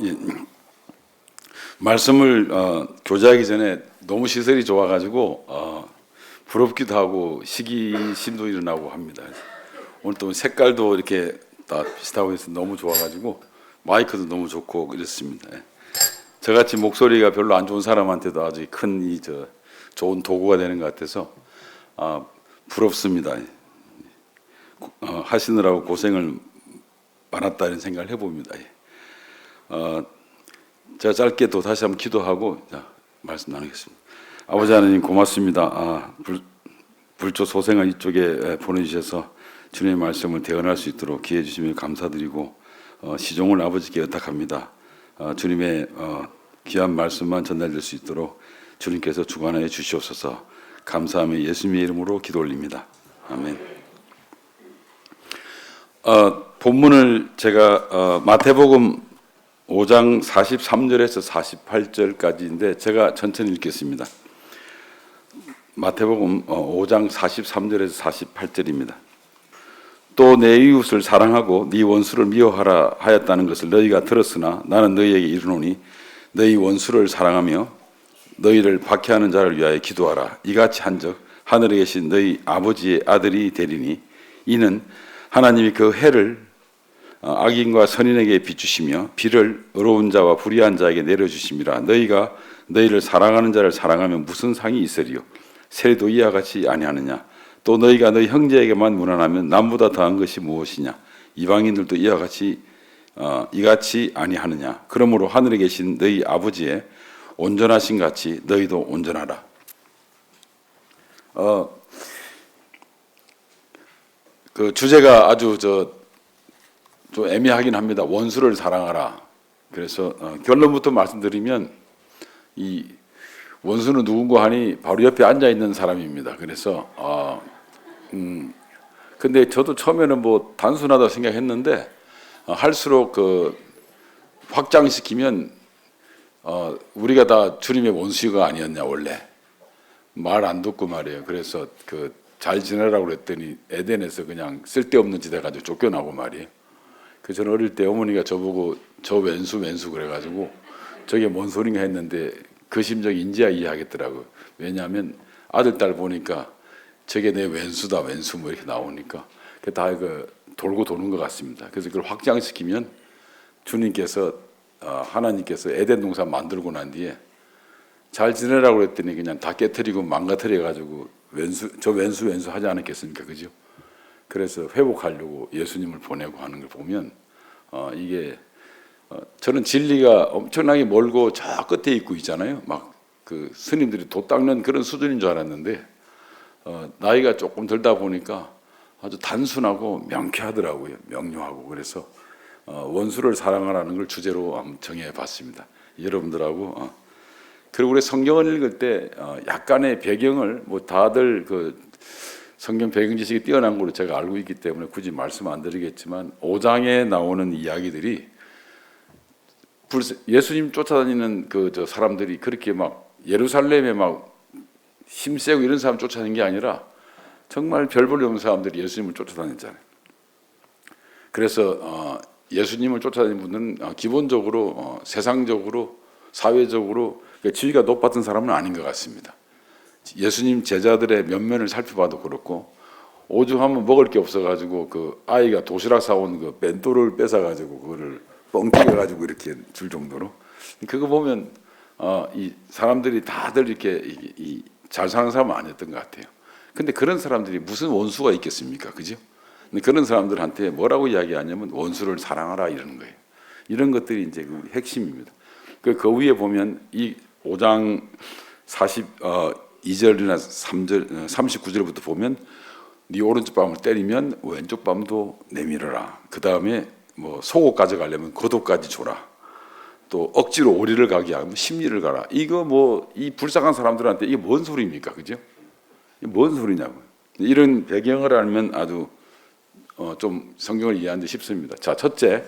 예, 말씀을 교제하기 전에 너무 시설이 좋아가지고 부럽기도 하고 시기심도 일어나고 합니다. 오늘 또 색깔도 이렇게 다 비슷하고 해서 너무 좋아가지고 마이크도 너무 좋고 이렇습니다. 예. 저같이 목소리가 별로 안 좋은 사람한테도 아주 큰 좋은 도구가 되는 것 같아서 부럽습니다. 하시느라고 고생을 많았다 이런 생각을 해봅니다. 제가 짧게 또 다시 한번 기도하고 말씀 나누겠습니다. 아버지 하나님 고맙습니다. 불조 소생을 이쪽에 보내주셔서 주님의 말씀을 대언할 수 있도록 기회 주시면 감사드리고 시종을 아버지께 의탁합니다. 주님의 귀한 말씀만 전달될 수 있도록 주님께서 주관하여 주시옵소서. 감사하며 예수님의 이름으로 기도 올립니다. 아멘. 본문을 제가 마태복음 5장 43절에서 48절까지인데 제가 천천히 읽겠습니다. 마태복음 5장 43절에서 48절입니다. 또 내 이웃을 사랑하고 네 원수를 미워하라 하였다는 것을 너희가 들었으나 나는 너희에게 이르노니 너희 원수를 사랑하며 너희를 박해하는 자를 위하여 기도하라. 이같이 한즉 하늘에 계신 너희 아버지의 아들이 되리니 이는 하나님이 그 해를 악인과 선인에게 비추시며 비를 의로운 자와 불의한 자에게 내려주심이라. 너희가 너희를 사랑하는 자를 사랑하면 무슨 상이 있으리요? 세리도 이와 같이 아니하느냐? 또 너희가 너희 형제에게만 무난하면 남보다 더한 것이 무엇이냐? 이방인들도 이와 같이 이같이 아니하느냐? 그러므로 하늘에 계신 너희 아버지의 온전하신 같이 너희도 온전하라. 그 주제가 아주 좀 애매하긴 합니다. 원수를 사랑하라. 그래서 결론부터 말씀드리면 이 원수는 누군가 하니 바로 옆에 앉아 있는 사람입니다. 그래서 근데 저도 처음에는 뭐 단순하다고 생각했는데 할수록 확장시키면 우리가 다 주님의 원수가 아니었냐 원래 말 안 듣고 말이에요. 그래서 잘 지내라고 그랬더니 에덴에서 그냥 쓸데없는 짓 해가지고 쫓겨나고 말이에요. 저는 어릴 때 어머니가 저보고 저 왼수 그래가지고 저게 뭔 소린가 했는데 그 심정 인지야 이해하겠더라고요. 왜냐하면 아들 딸 보니까 저게 내 왼수다 왼수 뭐 이렇게 나오니까 다 돌고 도는 것 같습니다. 그래서 그걸 확장시키면 주님께서 하나님께서 에덴 동산 만들고 난 뒤에 잘 지내라고 그랬더니 그냥 다 깨트리고 망가뜨려 가지고 저 왼수 하지 않았겠습니까? 그죠? 그래서 회복하려고 예수님을 보내고 하는 걸 보면 이게 저는 진리가 엄청나게 멀고 저 끝에 있고 있잖아요. 막 그 스님들이 도 닦는 그런 수준인 줄 알았는데 나이가 조금 들다 보니까 아주 단순하고 명쾌하더라고요. 명료하고. 그래서 원수를 사랑하라는 걸 주제로 한번 정해봤습니다. 여러분들하고 그리고 우리 성경을 읽을 때 약간의 배경을 뭐 다들 성경 배경 지식이 뛰어난 걸로 제가 알고 있기 때문에 굳이 말씀 안 드리겠지만 5장에 나오는 이야기들이 예수님 쫓아다니는 저 사람들이 그렇게 막 예루살렘에 막 힘세고 이런 사람 쫓아다니는 게 아니라 정말 별 볼 일 없는 사람들이 예수님을 쫓아다녔잖아요. 그래서 예수님을 쫓아다니는 분은 기본적으로 세상적으로 사회적으로 지위가 높았던 사람은 아닌 것 같습니다. 예수님 제자들의 면면을 살펴봐도 그렇고 오죽 하면 먹을 게 없어가지고 아이가 도시락 사온 벤또를 뺏어가지고 그거를 뻥튀겨가지고 이렇게 줄 정도로 그거 보면 이 사람들이 다들 이렇게 잘 사는 사람은 아니었던 것 같아요. 근데 그런 사람들이 무슨 원수가 있겠습니까? 그죠? 근데 그런 사람들한테 뭐라고 이야기하냐면 원수를 사랑하라 이러는 거예요. 이런 것들이 이제 핵심입니다. 그 위에 보면 이 5장 42절이나 3절, 39절부터 보면 네 오른쪽 뺨을 때리면 왼쪽 뺨도 내밀어라. 그 다음에 뭐 속옷 가져가려면 겉옷까지 줘라. 또 억지로 오리를 가게 하면 심리를 가라. 이거 뭐 이 불쌍한 사람들한테 이게 뭔 소리입니까? 그죠? 이게 뭔 소리냐고요. 이런 배경을 알면 아주 좀 성경을 이해하는 데 쉽습니다. 자, 첫째,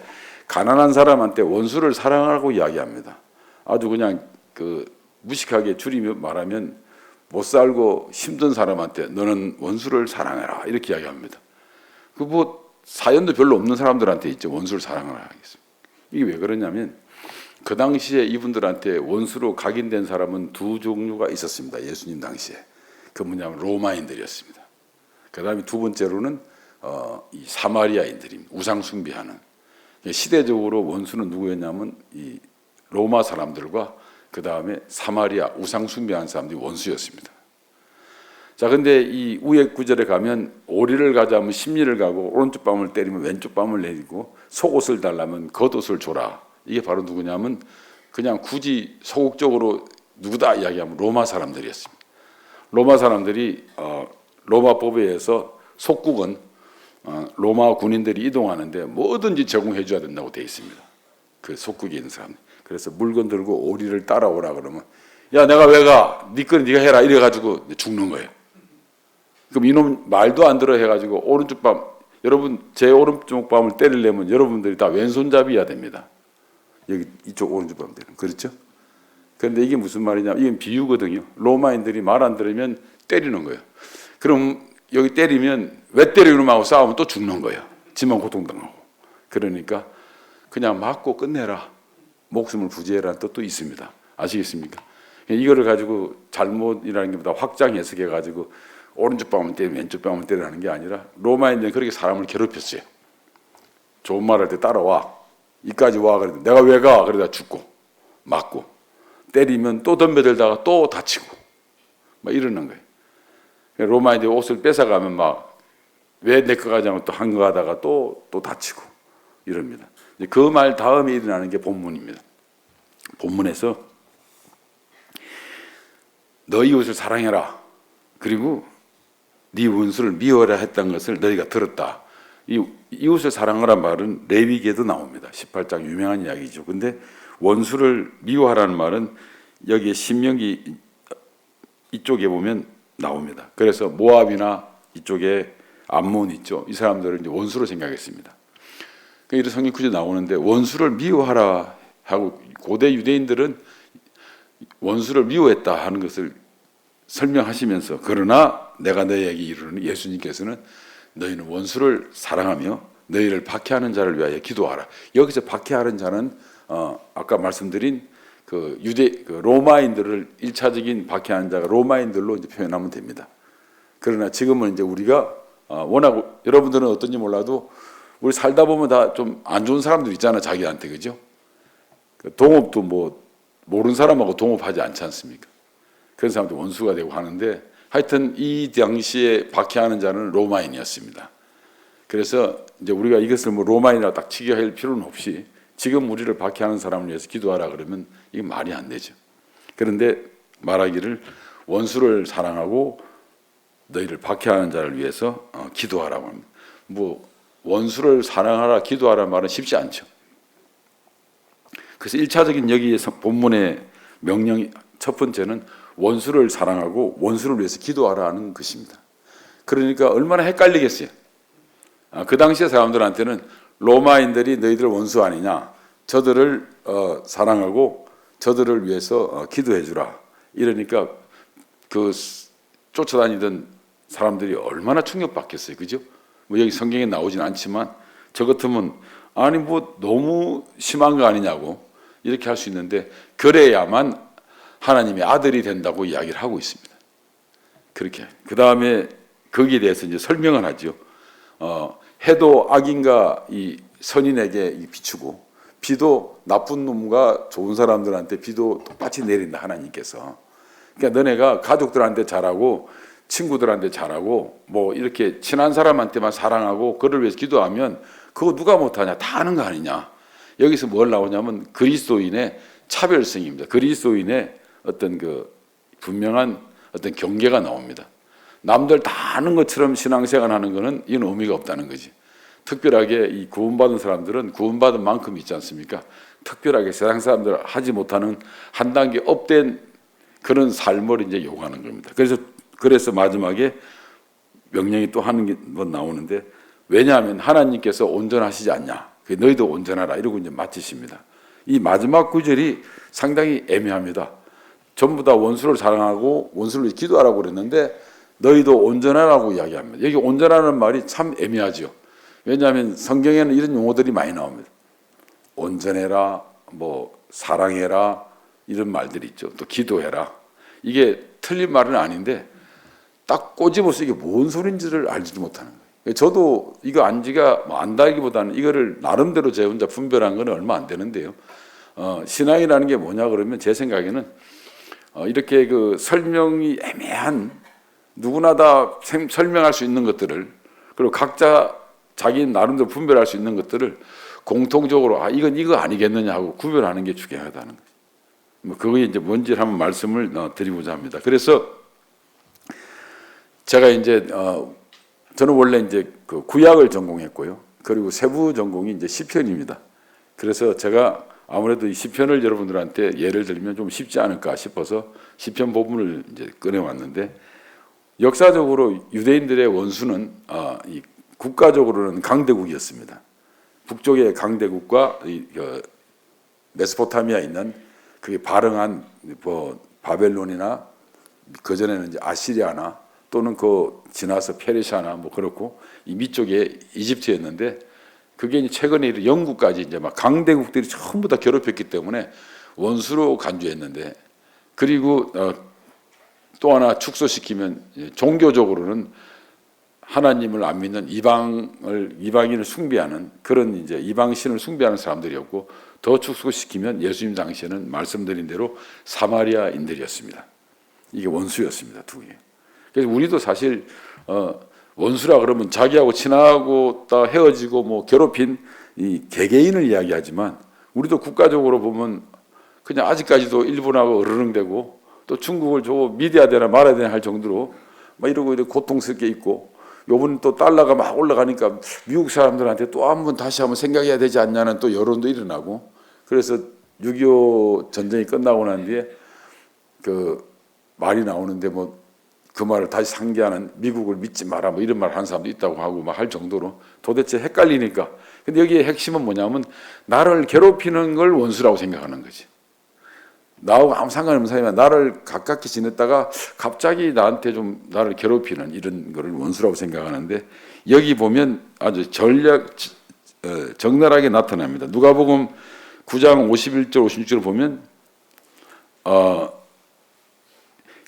가난한 사람한테 원수를 사랑하라고 이야기합니다. 아주 그냥 무식하게 줄이며 말하면 못 살고 힘든 사람한테 너는 원수를 사랑해라 이렇게 이야기합니다. 뭐 사연도 별로 없는 사람들한테 있죠. 원수를 사랑하라 하겠습니다. 이게 왜 그러냐면 그 당시에 이분들한테 원수로 각인된 사람은 두 종류가 있었습니다. 예수님 당시에. 그 뭐냐면 로마인들이었습니다. 그 다음에 두 번째로는 이 사마리아인들입니다. 우상 숭배하는. 시대적으로 원수는 누구였냐면 이 로마 사람들과 그 다음에 사마리아 우상 숭배하는 사람들이 원수였습니다. 자, 근데 이 우역 구절에 가면 오리를 가자면 십리를 가고 오른쪽 뺨을 때리면 왼쪽 뺨을 내리고 속옷을 달라면 겉옷을 줘라. 이게 바로 누구냐면 그냥 굳이 소극적으로 누구다 이야기하면 로마 사람들이었습니다. 로마 사람들이 로마법에 의해서 속국은 로마 군인들이 이동하는데 뭐든지 제공해 줘야 된다고 되어 있습니다. 그 속국에 있는 사람. 그래서 물건 들고 오리를 따라오라 그러면 야 내가 왜 가? 네 거는 네가 해라 이래가지고 죽는 거예요. 그럼 이놈 말도 안 들어 해가지고 오른쪽 뺨 여러분 제 오른쪽 뺨을 때리려면 여러분들이 다 왼손잡이야 됩니다. 여기 이쪽 오른쪽 뺨 때리면 그렇죠? 그런데 이게 무슨 말이냐? 이건 비유거든요. 로마인들이 말 안 들으면 때리는 거예요. 그럼 여기 때리면 왜 때리는 하고 싸우면 또 죽는 거예요. 지만 고통당하고. 그러니까 그냥 맞고 끝내라. 목숨을 부지해라는 뜻도 있습니다. 아시겠습니까? 이거를 가지고 잘못이라는 것보다 확장 해석해가지고 오른쪽 뺨을 때리면 왼쪽 뺨을 때리라는 게 아니라 로마인들은 그렇게 사람을 괴롭혔어요. 좋은 말 할 때 따라와. 이까지 와. 그래도 내가 왜 가? 그러다 죽고 맞고 때리면 또 덤벼들다가 또 다치고 막 이러는 거예요. 로마인들이 옷을 뺏어가면 막 왜 내 거 가자고 또 한 거 하다가 또 다치고 이럽니다. 그 말 다음에 일어나는 게 본문입니다. 본문에서 너 이웃을 사랑해라. 그리고 네 원수를 미워라 했던 것을 너희가 들었다. 이 이웃을 사랑하란 말은 레위기에도 나옵니다. 18장 유명한 이야기죠. 근데 원수를 미워하라는 말은 여기에 신명기 이쪽에 보면 나옵니다. 그래서 모압이나 이쪽에 암몬 있죠. 이 사람들을 이제 원수로 생각했습니다. 이런 성경 구절이 나오는데 원수를 미워하라 하고 고대 유대인들은 원수를 미워했다 하는 것을 설명하시면서 그러나 내가 너희에게 이르노니 예수님께서는 너희는 원수를 사랑하며 너희를 박해하는 자를 위하여 기도하라. 여기서 박해하는 자는 아까 말씀드린 그 로마인들을 1차적인 박해하는 자가 로마인들로 이제 표현하면 됩니다. 그러나 지금은 이제 우리가 워낙 여러분들은 어떤지 몰라도 우리 살다 보면 다 좀 안 좋은 사람들 있잖아 자기한테 그죠? 동업도 뭐 모르는 사람하고 동업하지 않지 않습니까? 그런 사람도 원수가 되고 하는데 하여튼 이 당시에 박해하는 자는 로마인이었습니다. 그래서 이제 우리가 이것을 뭐 로마인이라고 딱 치교할 필요는 없이 지금 우리를 박해하는 사람을 위해서 기도하라 그러면 이게 말이 안 되죠. 그런데 말하기를 원수를 사랑하고 너희를 박해하는 자를 위해서 기도하라고 합니다. 뭐 원수를 사랑하라 기도하라 말은 쉽지 않죠. 그래서 1차적인 여기 본문의 명령이 첫 번째는 원수를 사랑하고 원수를 위해서 기도하라는 것입니다. 그러니까 얼마나 헷갈리겠어요. 그 당시의 사람들한테는 로마인들이 너희들 원수 아니냐, 저들을 사랑하고 저들을 위해서 기도해 주라. 이러니까 그 쫓아다니던 사람들이 얼마나 충격받겠어요, 그죠? 뭐 여기 성경에 나오진 않지만 저 같으면 아니 뭐 너무 심한 거 아니냐고 이렇게 할 수 있는데 그래야만 하나님의 아들이 된다고 이야기를 하고 있습니다. 그렇게 그 다음에 거기에 대해서 이제 설명을 하죠. 해도 악인과 이 선인에게 비추고 비도 나쁜 놈과 좋은 사람들한테 비도 똑같이 내린다 하나님께서. 그러니까 너네가 가족들한테 잘하고 친구들한테 잘하고 뭐 이렇게 친한 사람한테만 사랑하고 그를 위해서 기도하면 그거 누가 못하냐 다 아는 거 아니냐. 여기서 뭘 나오냐면 그리스도인의 차별성입니다. 그리스도인의 어떤 그 분명한 어떤 경계가 나옵니다. 남들 다 아는 것처럼 신앙생활 하는 거는 이건 의미가 없다는 거지. 특별하게 이 구원받은 사람들은 구원받은 만큼 있지 않습니까? 특별하게 세상 사람들 하지 못하는 한 단계 업된 그런 삶을 이제 요구하는 겁니다. 그래서 마지막에 명령이 또 하는 건 나오는데 왜냐하면 하나님께서 온전하시지 않냐. 너희도 온전하라 이러고 이제 마치십니다. 이 마지막 구절이 상당히 애매합니다. 전부 다 원수를 사랑하고 원수를 기도하라고 그랬는데 너희도 온전하라고 이야기합니다. 여기 온전하는 말이 참 애매하죠. 왜냐하면 성경에는 이런 용어들이 많이 나옵니다. 온전해라, 뭐 사랑해라 이런 말들이 있죠. 또 기도해라. 이게 틀린 말은 아닌데 딱 꼬집어서 이게 뭔 소린지를 알지도 못하는 거예요. 저도 이거 안지가 뭐 안다기보다는 이거를 나름대로 제 혼자 분별한 건 얼마 안 되는데요. 신앙이라는 게 뭐냐 그러면 제 생각에는 이렇게 그 설명이 애매한 누구나 다 설명할 수 있는 것들을 그리고 각자 자기 나름대로 분별할 수 있는 것들을 공통적으로 이건 이거 아니겠느냐 하고 구별하는 게 중요하다는 거예요. 뭐 그게 이제 뭔지 한번 말씀을 드리고자 합니다. 그래서 제가 이제 저는 원래 이제 그 구약을 전공했고요. 그리고 세부 전공이 이제 시편입니다. 그래서 제가 아무래도 이 시편을 여러분들한테 예를 들면 좀 쉽지 않을까 싶어서 시편 부분을 이제 꺼내왔는데 역사적으로 유대인들의 원수는 이 국가적으로는 강대국이었습니다. 북쪽의 강대국과 메소포타미아에 있는 그게 발흥한 뭐 바벨론이나 그 전에는 이제 아시리아나 또는 그 지나서 페르시아나 뭐 그렇고 이 밑쪽에 이집트였는데 그게 이제 최근에 영국까지 이제 막 강대국들이 전부 다 괴롭혔기 때문에 원수로 간주했는데 그리고 또 하나 축소시키면 종교적으로는 하나님을 안 믿는 이방인을 숭배하는 그런 이제 이방신을 숭배하는 사람들이었고 더 축소시키면 예수님 당시에는 말씀드린 대로 사마리아인들이었습니다. 이게 원수였습니다, 두 개. 그래서 우리도 사실 원수라 그러면 자기하고 친하고 다 헤어지고 뭐 괴롭힌 이 개개인을 이야기하지만 우리도 국가적으로 보면 그냥 아직까지도 일본하고 으르렁대고 또 중국을 저거 믿어야 되나 말아야 되나 할 정도로 막 이러고 고통스럽게 있고 요번 또 달러가 막 올라가니까 미국 사람들한테 또 한번 다시 한번 생각해야 되지 않냐는 또 여론도 일어나고 그래서 6.25 전쟁이 끝나고 난 뒤에 그 말이 나오는데 뭐 그 말을 다시 상기하는 미국을 믿지 마라 뭐 이런 말 하는 사람도 있다고 하고 막 할 정도로 도대체 헷갈리니까 근데 여기에 핵심은 뭐냐면 나를 괴롭히는 걸 원수라고 생각하는 거지. 나하고 아무 상관없는 사람이면 나를 가깝게 지냈다가 갑자기 나한테 좀 나를 괴롭히는 이런 거를 원수라고 생각하는데 여기 보면 아주 적나라하게 나타납니다. 누가복음 9장 51절 56절을 보면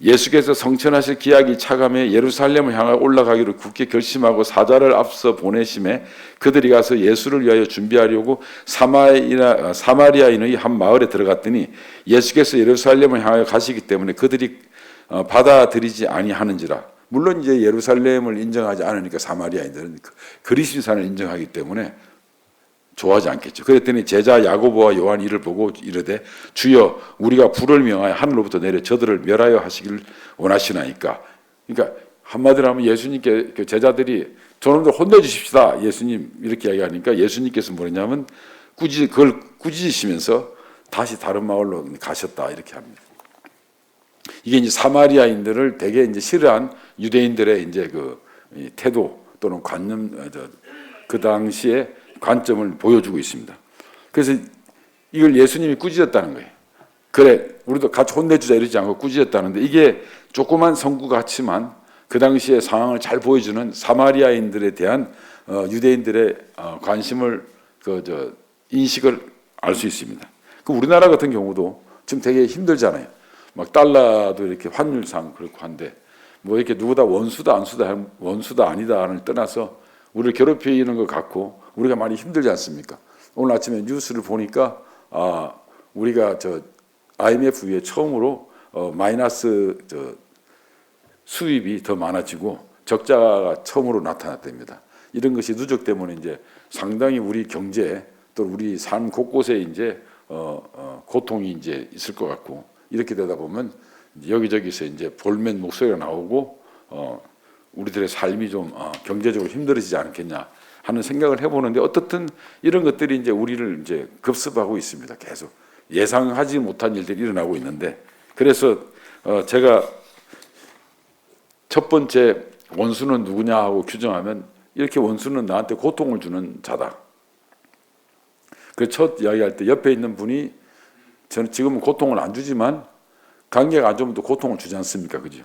예수께서 성천하실 기약이 차감해 예루살렘을 향하여 올라가기로 굳게 결심하고 사자를 앞서 보내심에 그들이 가서 예수를 위하여 준비하려고 사마리아인의 한 마을에 들어갔더니 예수께서 예루살렘을 향하여 가시기 때문에 그들이 받아들이지 아니하는지라. 물론 이제 예루살렘을 인정하지 않으니까 사마리아인들은 그리스도산을 인정하기 때문에 좋아하지 않겠죠. 그랬더니 제자 야고보와 요한이 이를 보고 이르되 주여 우리가 불을 명하여 하늘로부터 내려 저들을 멸하여 하시기를 원하시나이까. 그러니까 한마디로 하면 예수님께 제자들이 저놈들 혼내주십시다 예수님 이렇게 이야기하니까 예수님께서 뭐냐면 그걸 꾸짖으시면서 다시 다른 마을로 가셨다 이렇게 합니다. 이게 이제 사마리아인들을 되게 이제 싫어한 유대인들의 이제 그 태도 또는 관념 그 당시에 관점을 보여주고 있습니다. 그래서 이걸 예수님이 꾸짖었다는 거예요. 그래 우리도 같이 혼내주자 이러지 않고 꾸짖었다는데 이게 조그만 성구 같지만 그 당시의 상황을 잘 보여주는 사마리아인들에 대한 유대인들의 관심을 인식을 알 수 있습니다. 그 우리나라 같은 경우도 지금 되게 힘들잖아요. 막 달러도 이렇게 환율상 그렇고 한데 뭐 이렇게 누구다 원수다 아니다를 떠나서 우리를 괴롭히는 것 같고 우리가 많이 힘들지 않습니까? 오늘 아침에 뉴스를 보니까 우리가 IMF 이후에 처음으로 마이너스 수입이 더 많아지고 적자가 처음으로 나타났답니다. 이런 것이 누적 때문에 이제 상당히 우리 경제 또 우리 삶 곳곳에 이제 고통이 이제 있을 것 같고 이렇게 되다 보면 여기저기서 이제 볼멘 목소리가 나오고 우리들의 삶이 좀 경제적으로 힘들어지지 않겠냐 하는 생각을 해보는데 어떻든 이런 것들이 이제 우리를 이제 급습하고 있습니다. 계속 예상하지 못한 일들이 일어나고 있는데 그래서 제가 첫 번째 원수는 누구냐 하고 규정하면 이렇게 원수는 나한테 고통을 주는 자다. 그 첫 이야기할 때 옆에 있는 분이 저는 지금은 고통을 안 주지만 관계가 안 좋으면 또 고통을 주지 않습니까? 그죠?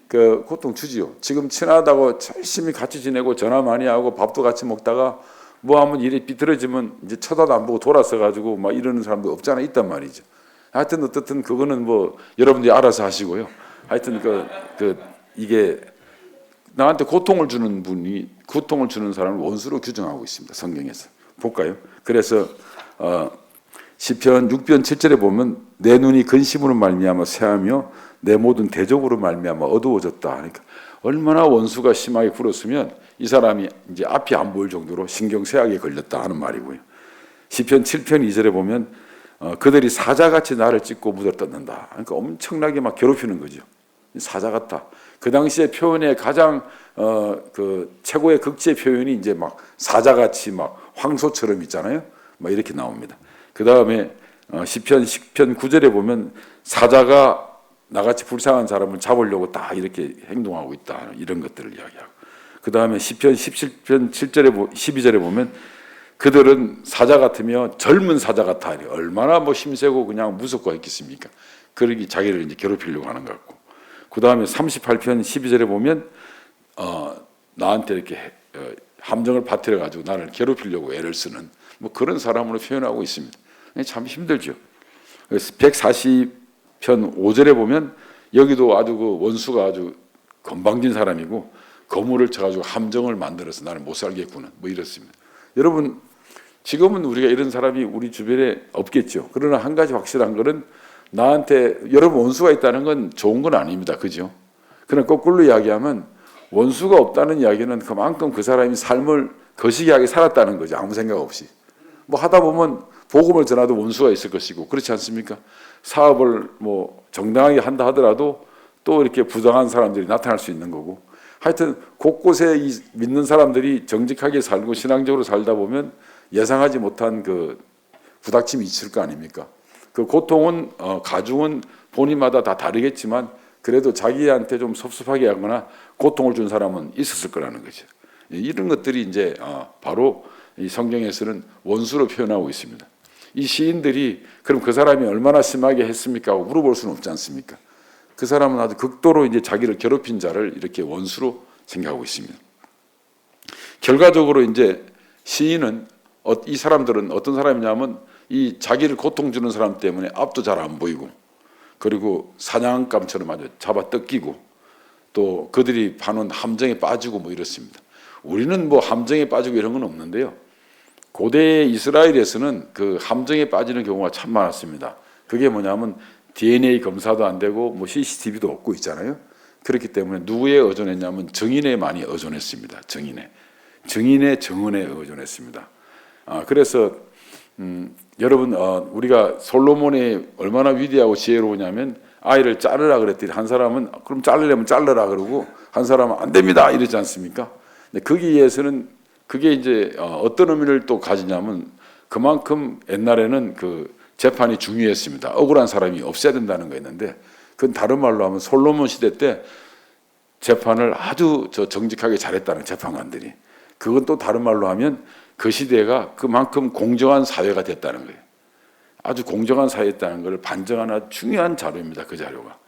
그 고통 주지요. 지금 친하다고 열심히 같이 지내고 전화 많이 하고 밥도 같이 먹다가 뭐 한번 일이 삐뚤어지면 이제 쳐다도 안 보고 돌아서 가지고 막 이러는 사람도 없잖아 있단 말이죠. 하여튼 어떻든 그거는 뭐 여러분들이 알아서 하시고요. 하여튼 이게 나한테 고통을 주는 분이 고통을 주는 사람을 원수로 규정하고 있습니다. 성경에서 볼까요? 그래서 시편 6편 7절에 보면 내 눈이 근심으로 말미암아 새하며 내 모든 대적으로 말미암아 어두워졌다. 그러니까 얼마나 원수가 심하게 굴었으면 이 사람이 이제 앞이 안 보일 정도로 신경쇠약에 걸렸다 하는 말이고요. 시편 7편 2절에 보면 그들이 사자같이 나를 찢고 물어 뜯는다. 그러니까 엄청나게 막 괴롭히는 거죠. 사자 같다. 그 당시에 표현의 가장 최고의 극치의 표현이 이제 막 사자같이 막 황소처럼 있잖아요. 막 이렇게 나옵니다. 그 다음에 시편 10편 9절에 보면 사자가 나같이 불쌍한 사람을 잡으려고 딱 이렇게 행동하고 있다. 이런 것들을 이야기하고. 그 다음에 시편 17편 7절에 12절에 보면 그들은 사자 같으며 젊은 사자 같아. 얼마나 뭐 힘세고 그냥 무섭고 있겠습니까? 그러기 자기를 이제 괴롭히려고 하는 것 같고. 그 다음에 38편 12절에 보면 나한테 이렇게 함정을 파뜨려 가지고 나를 괴롭히려고 애를 쓰는 뭐 그런 사람으로 표현하고 있습니다. 참 힘들죠. 그래서 140편 5절에 보면 여기도 아주 그 원수가 아주 건방진 사람이고 거물을 쳐가지고 함정을 만들어서 나를 못 살게 구는 뭐 이렇습니다. 여러분 지금은 우리가 이런 사람이 우리 주변에 없겠죠. 그러나 한 가지 확실한 것은 나한테 여러분 원수가 있다는 건 좋은 건 아닙니다. 그죠? 그러나 거꾸로 이야기하면 원수가 없다는 이야기는 그만큼 그 사람이 삶을 거시기하게 살았다는 거죠. 아무 생각 없이. 뭐 하다 보면 복음을 전하도 원수가 있을 것이고 그렇지 않습니까? 사업을 뭐 정당하게 한다 하더라도 또 이렇게 부당한 사람들이 나타날 수 있는 거고 하여튼 곳곳에 이 믿는 사람들이 정직하게 살고 신앙적으로 살다 보면 예상하지 못한 그 부닥침이 있을 거 아닙니까? 그 고통은 가중은 본인마다 다 다르겠지만 그래도 자기한테 좀 섭섭하게 하거나 고통을 준 사람은 있었을 거라는 거죠. 이런 것들이 이제 바로 이 성경에서는 원수로 표현하고 있습니다. 이 시인들이 그럼 그 사람이 얼마나 심하게 했습니까? 하고 물어볼 수는 없지 않습니까? 그 사람은 아주 극도로 이제 자기를 괴롭힌 자를 이렇게 원수로 생각하고 있습니다. 결과적으로 이제 시인은 이 사람들은 어떤 사람이냐면 이 자기를 고통 주는 사람 때문에 앞도 잘 안 보이고 그리고 사냥감처럼 아주 잡아 뜯기고 또 그들이 파는 함정에 빠지고 뭐 이렇습니다. 우리는 뭐 함정에 빠지고 이런 건 없는데요. 고대 이스라엘에서는 그 함정에 빠지는 경우가 참 많았습니다. 그게 뭐냐면 DNA 검사도 안 되고 뭐 CCTV도 없고 있잖아요. 그렇기 때문에 누구에 의존했냐면 정인에 많이 의존했습니다. 정인의 정언에 의존했습니다. 그래서 여러분 우리가 솔로몬이 얼마나 위대하고 지혜로우냐면 아이를 자르라 그랬더니 한 사람은 그럼 자르려면 잘라라 그러고 한 사람은 안 됩니다 이러지 않습니까? 근데 거기에서는 그게 이제 어떤 의미를 또 가지냐면 그만큼 옛날에는 그 재판이 중요했습니다. 억울한 사람이 없어야 된다는 거였는데 그건 다른 말로 하면 솔로몬 시대 때 재판을 아주 정직하게 잘했다는 재판관들이. 그건 또 다른 말로 하면 그 시대가 그만큼 공정한 사회가 됐다는 거예요. 아주 공정한 사회였다는 걸 반증하는 중요한 자료입니다. 그 자료가.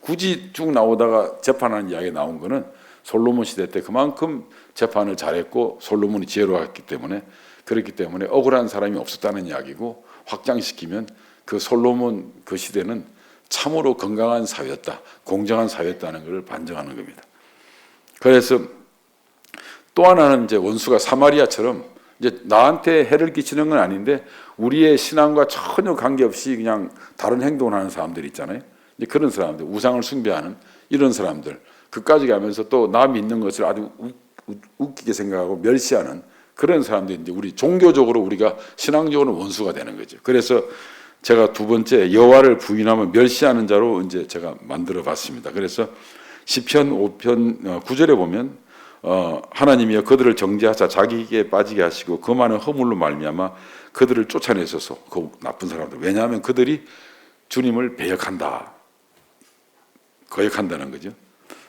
굳이 쭉 나오다가 재판하는 이야기 나온 거는 솔로몬 시대 때 그만큼 재판을 잘했고 솔로몬이 지혜로웠기 때문에 그렇기 때문에 억울한 사람이 없었다는 이야기고 확장시키면 그 솔로몬 그 시대는 참으로 건강한 사회였다. 공정한 사회였다는 것을 반증하는 겁니다. 그래서 또 하나는 이제 원수가 사마리아처럼 이제 나한테 해를 끼치는 건 아닌데 우리의 신앙과 전혀 관계없이 그냥 다른 행동을 하는 사람들 있잖아요. 이제 그런 사람들, 우상을 숭배하는 이런 사람들, 그까지 가면서 또 나 믿는 것을 아주 웃기게 생각하고 멸시하는 그런 사람들이 이제 우리 종교적으로 우리가 신앙적으로 원수가 되는 거죠. 그래서 제가 두 번째 여호와를 부인하면 멸시하는 자로 이제 제가 만들어 봤습니다. 그래서 시편 5편 9절에 보면 하나님이여 그들을 정죄하사 자기에게 빠지게 하시고 그 많은 허물로 말미암아 그들을 쫓아내소서. 그 나쁜 사람들. 왜냐하면 그들이 주님을 배역한다. 거역한다는 거죠.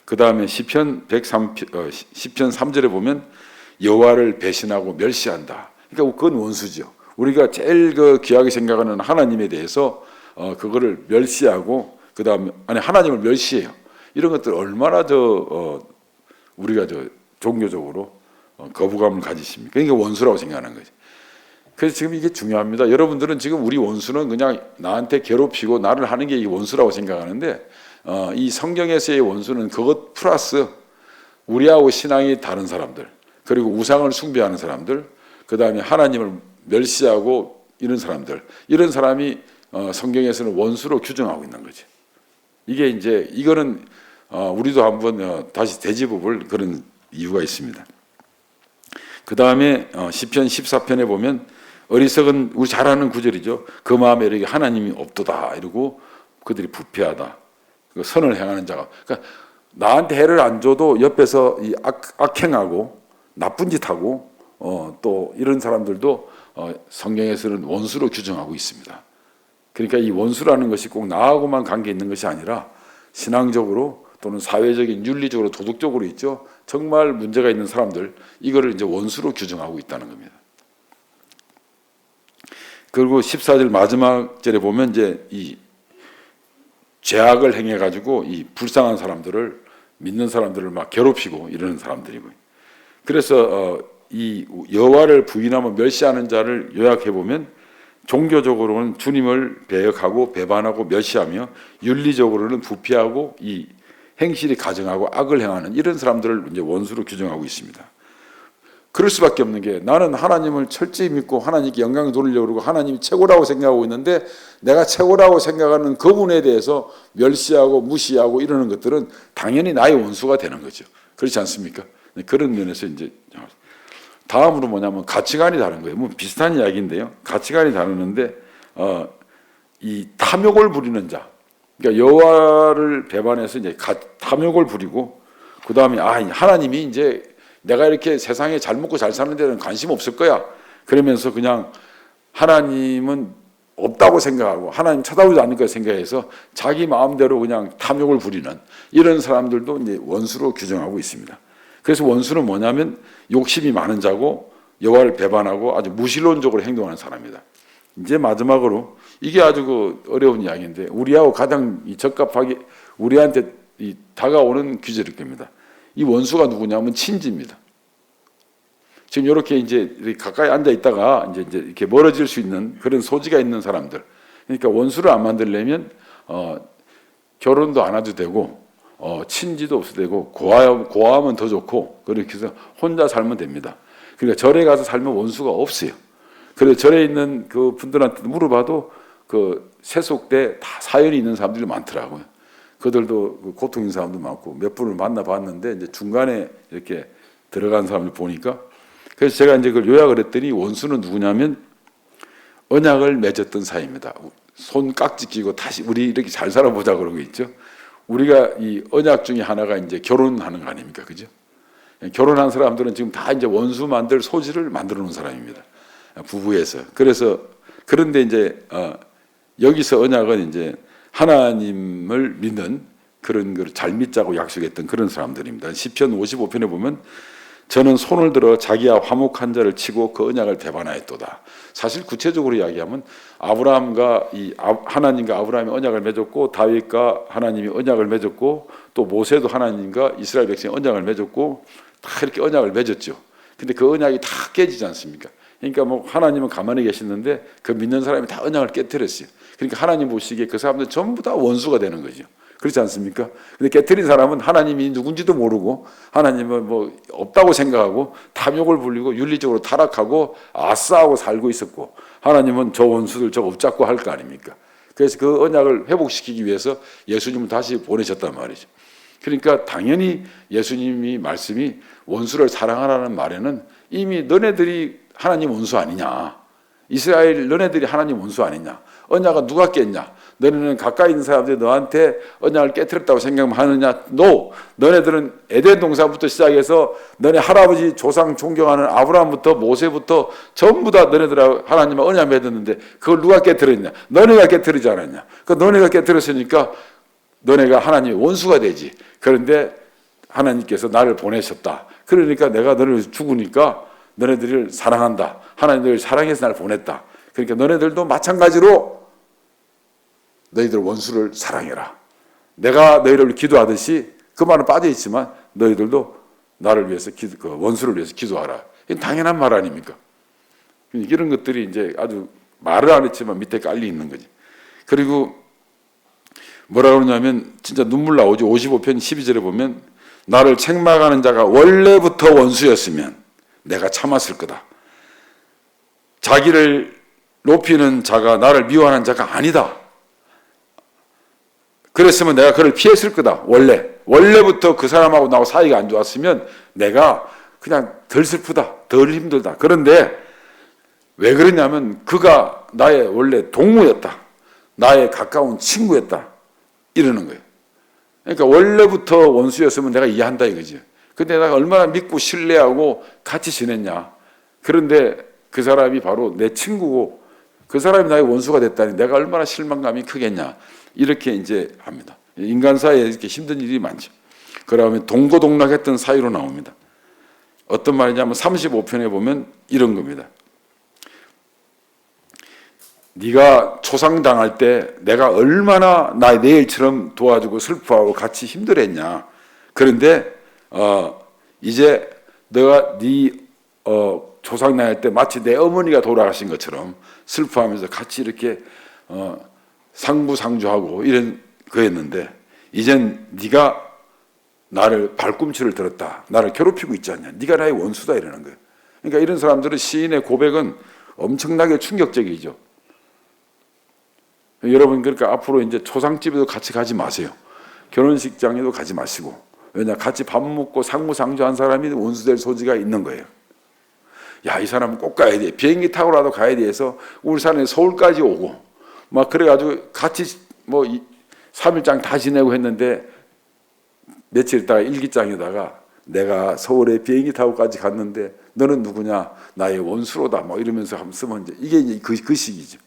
그 다음에 시편 3절에 보면 여호와를 배신하고 멸시한다. 그러니까 그건 원수죠. 우리가 제일 귀하게 생각하는 하나님에 대해서 그거를 멸시하고 그 다음에 하나님을 멸시해요. 이런 것들 얼마나 우리가 종교적으로 거부감을 가지십니까? 그러니까 원수라고 생각하는 거죠. 그래서 지금 이게 중요합니다. 여러분들은 지금 우리 원수는 그냥 나한테 괴롭히고 나를 하는 게 이 원수라고 생각하는데 이 성경에서의 원수는 그것 플러스 우리하고 신앙이 다른 사람들, 그리고 우상을 숭배하는 사람들, 그 다음에 하나님을 멸시하고 이런 사람들, 이런 사람이 성경에서는 원수로 규정하고 있는 거죠. 이게 이제 이거는 우리도 한번 다시 되짚어볼 그런 이유가 있습니다. 그 다음에 시편 14편에 보면 어리석은 우리 잘 아는 구절이죠. 그 마음에 이렇게 하나님이 없도다 이러고 그들이 부패하다. 선을 행하는 자가. 그러니까 나한테 해를 안 줘도 옆에서 이 악행하고 나쁜 짓하고 또 이런 사람들도 성경에서는 원수로 규정하고 있습니다. 그러니까 이 원수라는 것이 꼭 나하고만 관계 있는 것이 아니라 신앙적으로 또는 사회적인 윤리적으로 도덕적으로 있죠. 정말 문제가 있는 사람들 이거를 이제 원수로 규정하고 있다는 겁니다. 그리고 14절 마지막 절에 보면 이제 이 죄악을 행해 가지고 이 불쌍한 사람들을 믿는 사람들을 막 괴롭히고 이러는 사람들이고. 그래서 이 여호와를 부인하며 멸시하는 자를 요약해 보면 종교적으로는 주님을 배역하고 배반하고 멸시하며 윤리적으로는 부패하고 이 행실이 가증하고 악을 행하는 이런 사람들을 이제 원수로 규정하고 있습니다. 그럴 수밖에 없는 게 나는 하나님을 철저히 믿고 하나님께 영광을 돌리려고 그러고 하나님이 최고라고 생각하고 있는데 내가 최고라고 생각하는 그분에 대해서 멸시하고 무시하고 이러는 것들은 당연히 나의 원수가 되는 거죠. 그렇지 않습니까? 그런 면에서 이제 다음으로 뭐냐면 가치관이 다른 거예요. 뭐 비슷한 이야기인데요. 가치관이 다르는데 이 탐욕을 부리는 자, 그러니까 여호와를 배반해서 이제 탐욕을 부리고 그 다음에 하나님이 이제 내가 이렇게 세상에 잘 먹고 잘 사는 데는 관심 없을 거야. 그러면서 그냥 하나님은 없다고 생각하고 하나님 쳐다보지 않을 거야 생각해서 자기 마음대로 그냥 탐욕을 부리는 이런 사람들도 이제 원수로 규정하고 있습니다. 그래서 원수는 뭐냐면 욕심이 많은 자고 여호와를 배반하고 아주 무신론적으로 행동하는 사람이다. 이제 마지막으로 이게 아주 그 어려운 이야기인데 우리하고 가장 적합하게 우리한테 다가오는 규절일 겁니다. 이 원수가 누구냐면 친지입니다. 지금 이렇게 이제 가까이 앉아 있다가 이제 이렇게 멀어질 수 있는 그런 소지가 있는 사람들. 그러니까 원수를 안 만들려면 결혼도 안 해도 되고 친지도 없어도 되고 고아하면 더 좋고 그렇게 해서 혼자 살면 됩니다. 그러니까 절에 가서 살면 원수가 없어요. 그래서 절에 있는 그 분들한테 물어봐도 그 세속 때 다 사연이 있는 사람들이 많더라고요. 그들도 고통 있는 사람도 많고 몇 분을 만나봤는데 이제 중간에 이렇게 들어간 사람을 보니까 그래서 제가 이제 그걸 요약을 했더니 원수는 누구냐면 언약을 맺었던 사이입니다. 손 깍지 끼고 다시 우리 이렇게 잘 살아보자 그런 거 있죠. 우리가 이 언약 중에 하나가 이제 결혼하는 거 아닙니까, 그죠? 결혼한 사람들은 지금 다 이제 원수 만들 소지를 만들어 놓은 사람입니다. 부부에서. 그래서 그런데 이제 여기서 언약은 이제 하나님을 믿는 그런 걸 잘 믿자고 약속했던 그런 사람들입니다. 시편 55편에 보면 저는 손을 들어 자기와 화목한 자를 치고 그 언약을 배반하였도다. 사실 구체적으로 이야기하면 아브라함과 하나님과 아브라함이 언약을 맺었고 다윗과 하나님이 언약을 맺었고 또 모세도 하나님과 이스라엘 백성이 언약을 맺었고 다 이렇게 언약을 맺었죠. 근데 그 언약이 다 깨지지 않습니까? 그러니까 뭐 하나님은 가만히 계시는데 그 믿는 사람이 다 언약을 깨뜨렸어요. 그러니까 하나님 보시기에 그 사람들 전부 다 원수가 되는 거죠. 그렇지 않습니까? 근데 깨뜨린 사람은 하나님이 누군지도 모르고 하나님은 뭐 없다고 생각하고 탐욕을 부리고 윤리적으로 타락하고 아싸하고 살고 있었고 하나님은 저 원수들 저거 없잡고 할 거 아닙니까? 그래서 그 언약을 회복시키기 위해서 예수님을 다시 보내셨단 말이죠. 그러니까 당연히 예수님이 말씀이 원수를 사랑하라는 말에는 이미 너네들이 하나님 원수 아니냐, 이스라엘 너네들이 하나님 원수 아니냐, 언약은 누가 깼냐, 너네는 가까이 있는 사람들이 너한테 언약을 깨뜨렸다고 생각하느냐? No! 너네들은 에덴 동산부터 시작해서 너네 할아버지 조상 존경하는 아브라함부터 모세부터 전부 다 너네들하고 하나님과 언약 맺었는데 그걸 누가 깨뜨렸냐? 너네가 깨뜨리지 않았냐? 그 너네가 깨뜨렸으니까 너네가 하나님의 원수가 되지. 그런데 하나님께서 나를 보내셨다. 그러니까 내가 너를 죽으니까 너네들을 사랑한다. 하나님을 사랑해서 나를 보냈다. 그러니까 너네들도 마찬가지로 너희들 원수를 사랑해라. 내가 너희를 기도하듯이 그 말은 빠져 있지만 너희들도 나를 위해서 그 원수를 위해서 기도하라. 이건 당연한 말 아닙니까? 이런 것들이 이제 아주 말을 안 했지만 밑에 깔려 있는 거지. 그리고 뭐라 그러냐면 진짜 눈물 나오죠. 55편 12절에 보면 나를 책망하는 자가 원래부터 원수였으면 내가 참았을 거다. 자기를 높이는 자가 나를 미워하는 자가 아니다. 그랬으면 내가 그를 피했을 거다. 원래부터 그 사람하고 나하고 사이가 안 좋았으면 내가 그냥 덜 슬프다. 덜 힘들다. 그런데 왜 그러냐면 그가 나의 원래 동무였다. 나의 가까운 친구였다. 이러는 거예요. 그러니까 원래부터 원수였으면 내가 이해한다 이거지. 근데 내가 얼마나 믿고 신뢰하고 같이 지냈냐. 그런데 그 사람이 바로 내 친구고 그 사람이 나의 원수가 됐다니 내가 얼마나 실망감이 크겠냐. 이렇게 이제 합니다. 인간사회에 이렇게 힘든 일이 많죠. 그러면 동고동락했던 사이로 나옵니다. 어떤 말이냐면 35편에 보면 이런 겁니다. 네가 초상당할 때 내가 얼마나 나의 내일처럼 도와주고 슬퍼하고 같이 힘들었냐. 그런데 이제 너가 초상당할 때 마치 내 어머니가 돌아가신 것처럼 슬퍼하면서 같이 이렇게 상부상조하고 이런 거였는데 이젠 네가 나를 발꿈치를 들었다. 나를 괴롭히고 있지 않냐. 네가 나의 원수다 이러는 거예요. 그러니까 이런 사람들은 시인의 고백은 엄청나게 충격적이죠. 여러분 그러니까 앞으로 이제 초상집에도 같이 가지 마세요. 결혼식장에도 가지 마시고. 왜냐 같이 밥 먹고 상부상조한 사람이 원수될 소지가 있는 거예요. 야, 이 사람은 꼭 가야 돼. 비행기 타고라도 가야 돼 해서 울산에 서울까지 오고 막 그래가지고 같이 뭐 3일장 다 지내고 했는데 며칠 있다가 일기장에다가 내가 서울에 비행기 타고까지 갔는데 너는 누구냐? 나의 원수로다. 뭐 이러면서 한번 쓰면 이제 그 시기죠.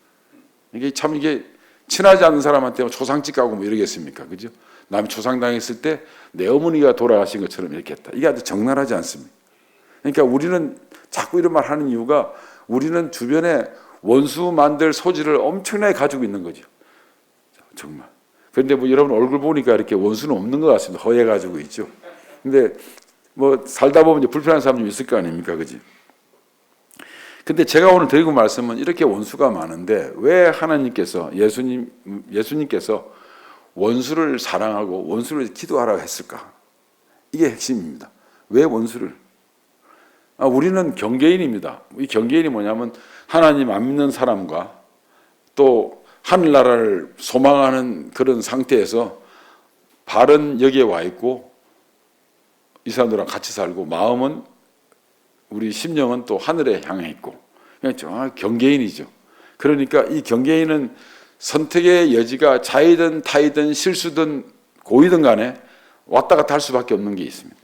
이게 참 이게 친하지 않는 사람한테 초상집 가고 뭐 이러겠습니까? 그죠? 남이 초상당했을 때 내 어머니가 돌아가신 것처럼 이렇게 했다. 이게 아주 적나라하지 않습니다. 그러니까 우리는 자꾸 이런 말 하는 이유가 우리는 주변에 원수 만들 소지를 엄청나게 가지고 있는 거죠. 정말. 그런데 뭐 여러분 얼굴 보니까 이렇게 원수는 없는 것 같습니다. 허해가지고 있죠. 근데 뭐 살다 보면 이제 불편한 사람 좀 있을 거 아닙니까? 그지? 근데 제가 오늘 드리고 말씀은 이렇게 원수가 많은데 왜 하나님께서 예수님께서 원수를 사랑하고 원수를 기도하라고 했을까? 이게 핵심입니다. 왜 원수를? 우리는 경계인입니다. 이 경계인이 뭐냐면 하나님 안 믿는 사람과 또 하늘나라를 소망하는 그런 상태에서 발은 여기에 와 있고 이 사람들랑 같이 살고 마음은 우리 심령은 또 하늘에 향해 있고 그냥 정말 경계인이죠. 그러니까 이 경계인은 선택의 여지가 자이든 타이든 실수든 고이든 간에 왔다 갔다 할 수밖에 없는 게 있습니다.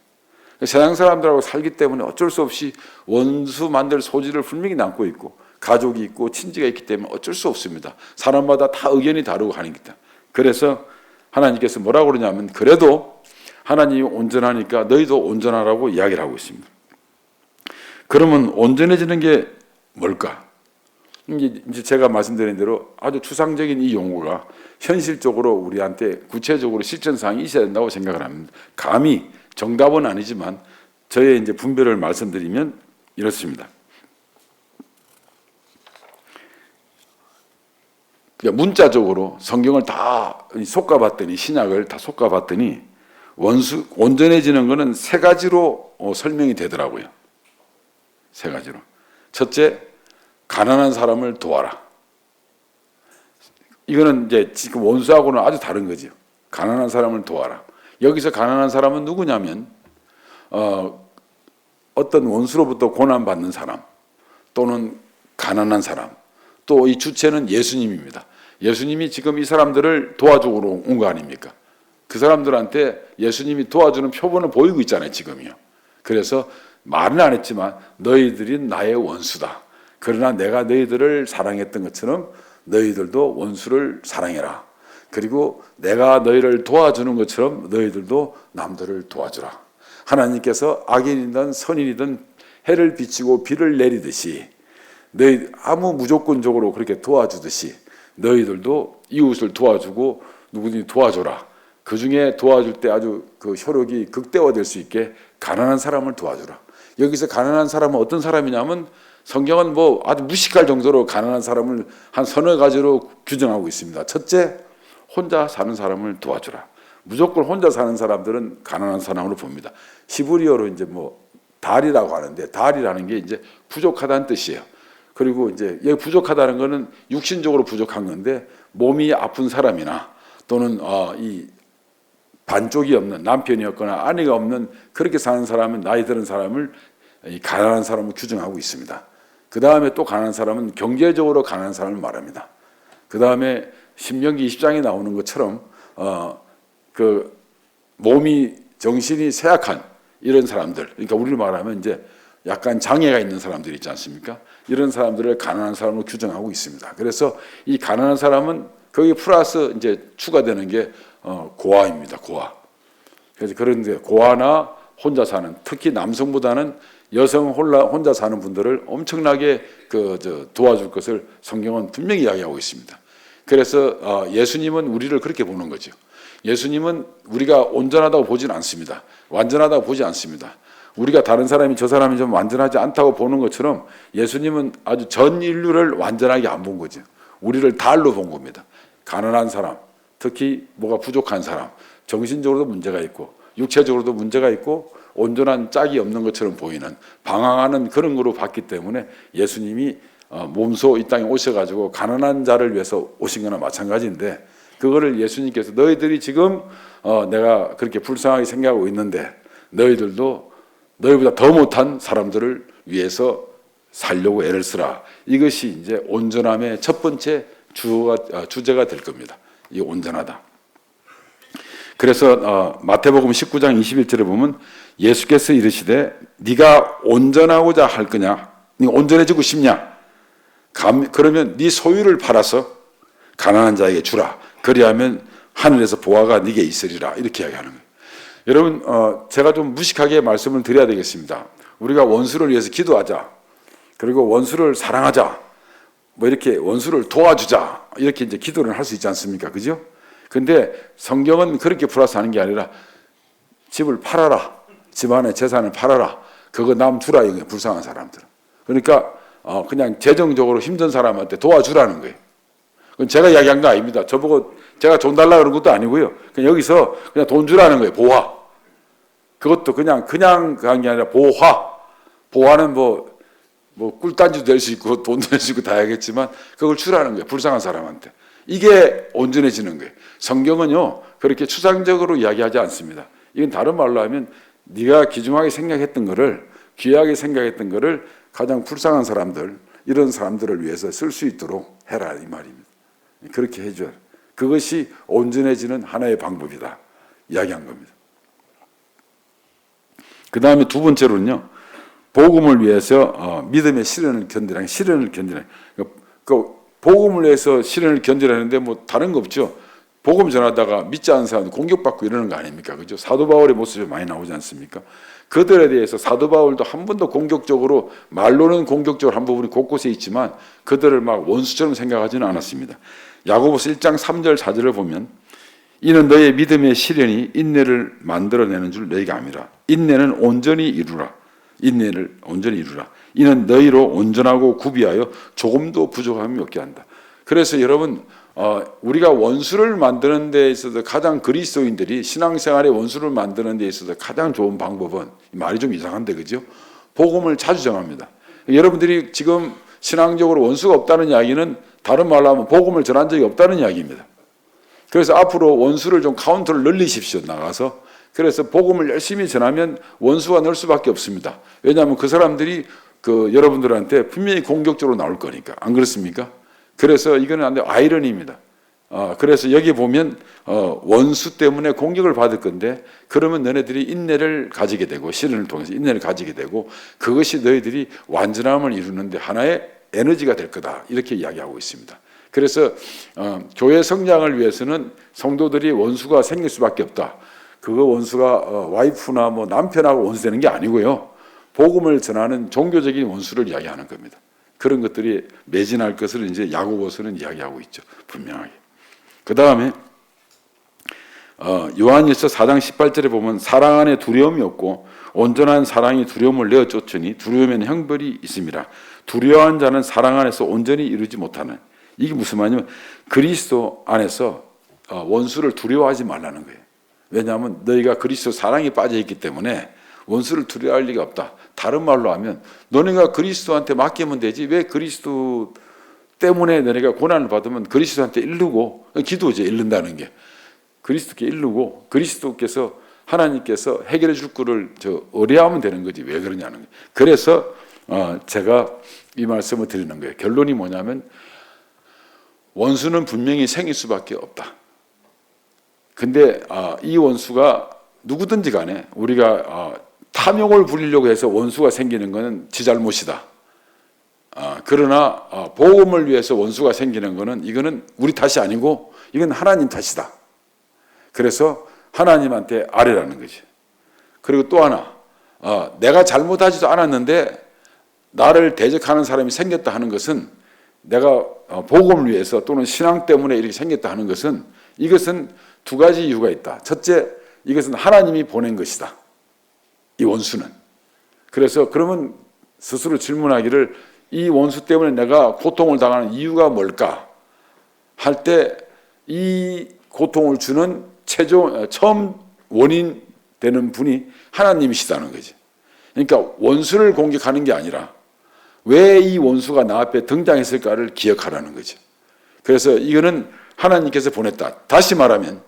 세상 사람들하고 살기 때문에 어쩔 수 없이 원수 만들 소지를 분명히 남고 있고 가족이 있고 친지가 있기 때문에 어쩔 수 없습니다. 사람마다 다 의견이 다르고 하니까. 그래서 하나님께서 뭐라고 그러냐면 그래도 하나님이 온전하니까 너희도 온전하라고 이야기를 하고 있습니다. 그러면 온전해지는 게 뭘까? 이제 제가 말씀드린 대로 아주 추상적인 이 용어가 현실적으로 우리한테 구체적으로 실천사항이 있어야 된다고 생각을 합니다. 감히 정답은 아니지만 저의 이제 분별을 말씀드리면 이렇습니다. 문자적으로 성경을 다 솎아봤더니 신약을 다 솎아봤더니 온전해지는 것은 세 가지로 설명이 되더라고요. 세 가지로. 첫째, 가난한 사람을 도와라. 이거는 이제 지금 원수하고는 아주 다른 거죠. 가난한 사람을 도와라. 여기서 가난한 사람은 누구냐면 어떤 원수로부터 고난받는 사람 또는 가난한 사람 또 이 주체는 예수님입니다. 예수님이 지금 이 사람들을 도와주러 온 거 아닙니까? 그 사람들한테 예수님이 도와주는 표본을 보이고 있잖아요. 지금이요. 그래서 말은 안 했지만 너희들이 나의 원수다. 그러나 내가 너희들을 사랑했던 것처럼 너희들도 원수를 사랑해라. 그리고 내가 너희를 도와주는 것처럼 너희들도 남들을 도와주라. 하나님께서 악인이든 선인이든 해를 비치고 비를 내리듯이 너희 아무 무조건적으로 그렇게 도와주듯이 너희들도 이웃을 도와주고 누구든지 도와줘라. 그 중에 도와줄 때 아주 그 효력이 극대화될 수 있게 가난한 사람을 도와주라. 여기서 가난한 사람은 어떤 사람이냐면 성경은 뭐 아주 무식할 정도로 가난한 사람을 한 서너 가지로 규정하고 있습니다. 첫째, 혼자 사는 사람을 도와주라. 무조건 혼자 사는 사람들은 가난한 사람으로 봅니다. 히브리어로 이제 뭐 달이라고 하는데, 달이라는 게 이제 부족하다는 뜻이에요. 그리고 이제 여기 부족하다는 거는 육신적으로 부족한 건데, 몸이 아픈 사람이나 또는 이 반쪽이 없는, 남편이었거나 아내가 없는 그렇게 사는 사람은, 나이 드는 사람을 가난한 사람으로 규정하고 있습니다. 그 다음에 또 가난한 사람은 경제적으로 가난한 사람을 말합니다. 그 다음에 신명기 20장에 나오는 것처럼 그 몸이, 정신이 쇠약한 이런 사람들, 그러니까 우리로 말하면 이제 약간 장애가 있는 사람들 있지 않습니까? 이런 사람들을 가난한 사람으로 규정하고 있습니다. 그래서 이 가난한 사람은 거기 플러스 이제 추가되는 게 고아입니다. 고아. 그래서 그런데 고아나 혼자 사는, 특히 남성보다는 여성 혼자 사는 분들을 엄청나게 도와줄 것을 성경은 분명히 이야기하고 있습니다. 그래서 예수님은 우리를 그렇게 보는 거죠. 예수님은 우리가 온전하다고 보진 않습니다. 완전하다고 보지 않습니다. 우리가 다른 사람이 저 사람이 좀 완전하지 않다고 보는 것처럼 예수님은 아주 전 인류를 완전하게 안 본 거죠. 우리를 달로 본 겁니다. 가난한 사람, 특히 뭐가 부족한 사람, 정신적으로도 문제가 있고 육체적으로도 문제가 있고 온전한 짝이 없는 것처럼 보이는, 방황하는 그런 거로 봤기 때문에 예수님이 몸소 이 땅에 오셔가지고 가난한 자를 위해서 오신 거나 마찬가지인데, 그거를 예수님께서 너희들이 지금 내가 그렇게 불쌍하게 생각하고 있는데 너희들도 너희보다 더 못한 사람들을 위해서 살려고 애를 쓰라. 이것이 이제 온전함의 첫 번째 주제가 될 겁니다. 이 온전하다. 그래서 마태복음 19장 21절에 보면 예수께서 이르시되 네가 온전하고자 할 거냐? 네가 온전해지고 싶냐? 그러면 네 소유를 팔아서 가난한 자에게 주라. 그리하면 하늘에서 보화가 네게 있으리라. 이렇게 이야기하는 거예요. 여러분, 제가 좀 무식하게 말씀을 드려야 되겠습니다. 우리가 원수를 위해서 기도하자. 그리고 원수를 사랑하자. 뭐 이렇게 원수를 도와주자. 이렇게 이제 기도를 할 수 있지 않습니까? 그죠? 근데 성경은 그렇게 플러스하는 게 아니라 집을 팔아라. 집안의 재산을 팔아라. 그거 남 주라. 이거예요. 불쌍한 사람들. 그러니까 그냥 재정적으로 힘든 사람한테 도와주라는 거예요. 그건 제가 이야기한 거 아닙니다. 저보고 제가 돈 달라 그런 것도 아니고요. 그냥 여기서 그냥 돈 주라는 거예요. 보화. 그것도 그냥 한 게 아니라 보화. 보화는 뭐 꿀단지도 될 수 있고 돈도 될 수 있고 다 해야겠지만 그걸 주라는 거예요. 불쌍한 사람한테. 이게 온전해지는 거예요. 성경은요 그렇게 추상적으로 이야기하지 않습니다. 이건 다른 말로 하면 네가 귀중하게 생각했던 거를, 귀하게 생각했던 거를 가장 불쌍한 사람들, 이런 사람들을 위해서 쓸 수 있도록 해라 이 말입니다. 그렇게 해줘야, 그것이 온전해지는 하나의 방법이다 이야기한 겁니다. 그 다음에 두 번째로는요, 복음을 위해서 믿음의 시련을 견디라. 시련을 견디라. 그 복음을 위해서 시련을 견디라는데 뭐 다른 거 없죠. 복음 전하다가 믿지 않는 사람들 공격받고 이러는 거 아닙니까? 그죠? 사도 바울의 모습이 많이 나오지 않습니까? 그들에 대해서 사도 바울도 한 번도 공격적으로, 말로는 공격적으로 한 부분이 곳곳에 있지만 그들을 막 원수처럼 생각하지는 않았습니다. 야고보서 1장 3절 4절을 보면 이는 너의 믿음의 시련이 인내를 만들어내는 줄 너희가 암이라. 인내는 온전히 이루라. 인내를 온전히 이루라. 이는 너희로 온전하고 구비하여 조금도 부족함이 없게 한다. 그래서 여러분, 우리가 원수를 만드는 데 있어서 가장, 그리스도인들이 신앙생활에 원수를 만드는 데 있어서 가장 좋은 방법은, 말이 좀 이상한데 그죠? 복음을 자주 정합니다. 여러분들이 지금 신앙적으로 원수가 없다는 이야기는 다른 말로 하면 복음을 전한 적이 없다는 이야기입니다. 그래서 앞으로 원수를 좀 카운터를 늘리십시오. 나가서. 그래서 복음을 열심히 전하면 원수가 늘 수밖에 없습니다. 왜냐하면 그 사람들이 여러분들한테 분명히 공격적으로 나올 거니까. 안 그렇습니까? 그래서 이거는 안 돼. 아이러니입니다. 그래서 여기 보면 원수 때문에 공격을 받을 건데, 그러면 너네들이 인내를 가지게 되고, 시련을 통해서 인내를 가지게 되고, 그것이 너희들이 완전함을 이루는데 하나의 에너지가 될 거다. 이렇게 이야기하고 있습니다. 그래서 교회 성장을 위해서는 성도들이 원수가 생길 수밖에 없다. 그거 원수가 와이프나 뭐 남편하고 원수되는 게 아니고요. 복음을 전하는 종교적인 원수를 이야기하는 겁니다. 그런 것들이 매진할 것을 이제 야고보서는 이야기하고 있죠. 분명하게. 그 다음에 요한일서 4장 18절에 보면 사랑 안에 두려움이 없고 온전한 사랑이 두려움을 내어 쫓으니 두려움에는 형벌이 있습니다. 두려워한 자는 사랑 안에서 온전히 이루지 못하는. 이게 무슨 말이냐면 그리스도 안에서 원수를 두려워하지 말라는 거예요. 왜냐하면 너희가 그리스도 사랑에 빠져 있기 때문에 원수를 두려워할 리가 없다. 다른 말로 하면 너네가 그리스도한테 맡기면 되지 왜 그리스도 때문에 너네가 고난을 받으면 그리스도한테 일르고, 기도죠. 일른다는 게 그리스도께 일르고 그리스도께서 하나님께서 해결해 줄 거를 의뢰하면 되는 거지 왜 그러냐는 거예요. 그래서 제가 이 말씀을 드리는 거예요. 결론이 뭐냐면 원수는 분명히 생길 수밖에 없다. 근데 이 원수가 누구든지 간에 우리가 탐욕을 부리려고 해서 원수가 생기는 것은 지 잘못이다. 그러나 복음을 위해서 원수가 생기는 것은 이거는 우리 탓이 아니고 이건 하나님 탓이다. 그래서 하나님한테 아뢰라는 거지. 그리고 또 하나 내가 잘못하지도 않았는데 나를 대적하는 사람이 생겼다 하는 것은 내가 복음을 위해서 또는 신앙 때문에 이렇게 생겼다 하는 것은 이것은 두 가지 이유가 있다. 첫째, 이것은 하나님이 보낸 것이다. 이 원수는. 그래서 그러면 스스로 질문하기를 이 원수 때문에 내가 고통을 당하는 이유가 뭘까? 할 때 이 고통을 주는 처음 원인 되는 분이 하나님이시다는 거지. 그러니까 원수를 공격하는 게 아니라 왜 이 원수가 나 앞에 등장했을까를 기억하라는 거죠. 그래서 이거는 하나님께서 보냈다. 다시 말하면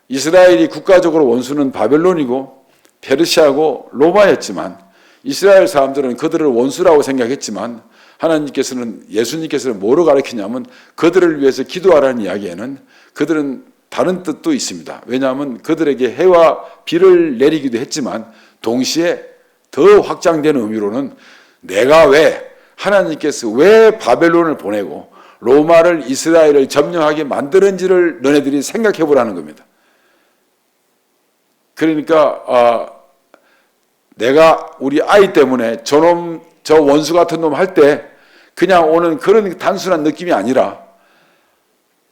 이스라엘이 국가적으로 원수는 바벨론이고 페르시아고 로마였지만 이스라엘 사람들은 그들을 원수라고 생각했지만 하나님께서는 예수님께서는 뭐로 가르치냐면 그들을 위해서 기도하라는 이야기에는 그들은 다른 뜻도 있습니다. 왜냐하면 그들에게 해와 비를 내리기도 했지만 동시에 더 확장된 의미로는 내가 하나님께서 왜 바벨론을 보내고 로마를 이스라엘을 점령하게 만드는지를 너네들이 생각해 보라는 겁니다. 그러니까 내가 우리 아이 때문에 저 원수 같은 놈 할 때 그냥 오는 그런 단순한 느낌이 아니라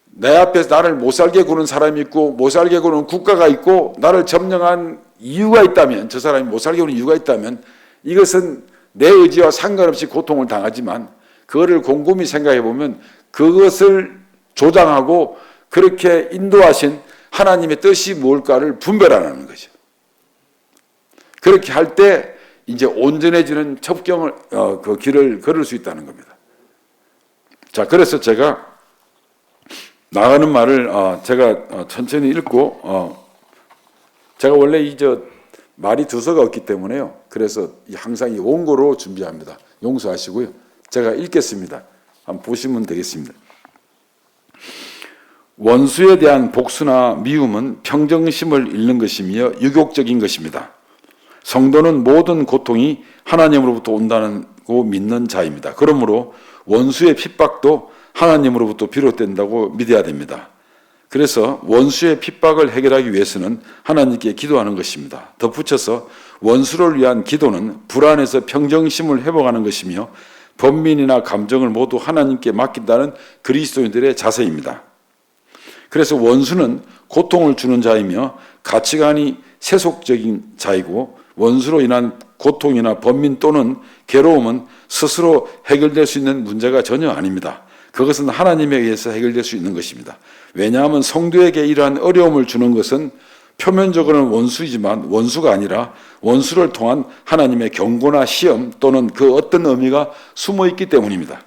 내 앞에서 나를 못 살게 구는 사람이 있고 못 살게 구는 국가가 있고 나를 점령한 이유가 있다면 저 사람이 못 살게 구는 이유가 있다면 이것은 내 의지와 상관없이 고통을 당하지만 그거를 곰곰이 생각해 보면 그것을 조장하고 그렇게 인도하신 하나님의 뜻이 뭘까를 분별하는 거죠. 그렇게 할 때 이제 온전해지는 첩경을 그 길을 걸을 수 있다는 겁니다. 자, 그래서 제가 나가는 말을 제가 천천히 읽고 제가 원래 말이 두서가 없기 때문에요. 그래서 항상 이 원고로 준비합니다. 용서하시고요. 제가 읽겠습니다. 한번 보시면 되겠습니다. 원수에 대한 복수나 미움은 평정심을 잃는 것이며 유욕적인 것입니다. 성도는 모든 고통이 하나님으로부터 온다고 믿는 자입니다. 그러므로 원수의 핍박도 하나님으로부터 비롯된다고 믿어야 됩니다. 그래서 원수의 핍박을 해결하기 위해서는 하나님께 기도하는 것입니다. 덧붙여서 원수를 위한 기도는 불안에서 평정심을 회복하는 것이며 번민이나 감정을 모두 하나님께 맡긴다는 그리스도인들의 자세입니다. 그래서 원수는 고통을 주는 자이며 가치관이 세속적인 자이고 원수로 인한 고통이나 번민 또는 괴로움은 스스로 해결될 수 있는 문제가 전혀 아닙니다. 그것은 하나님에 의해서 해결될 수 있는 것입니다. 왜냐하면 성도에게 이러한 어려움을 주는 것은 표면적으로는 원수이지만 원수가 아니라 원수를 통한 하나님의 경고나 시험 또는 그 어떤 의미가 숨어 있기 때문입니다.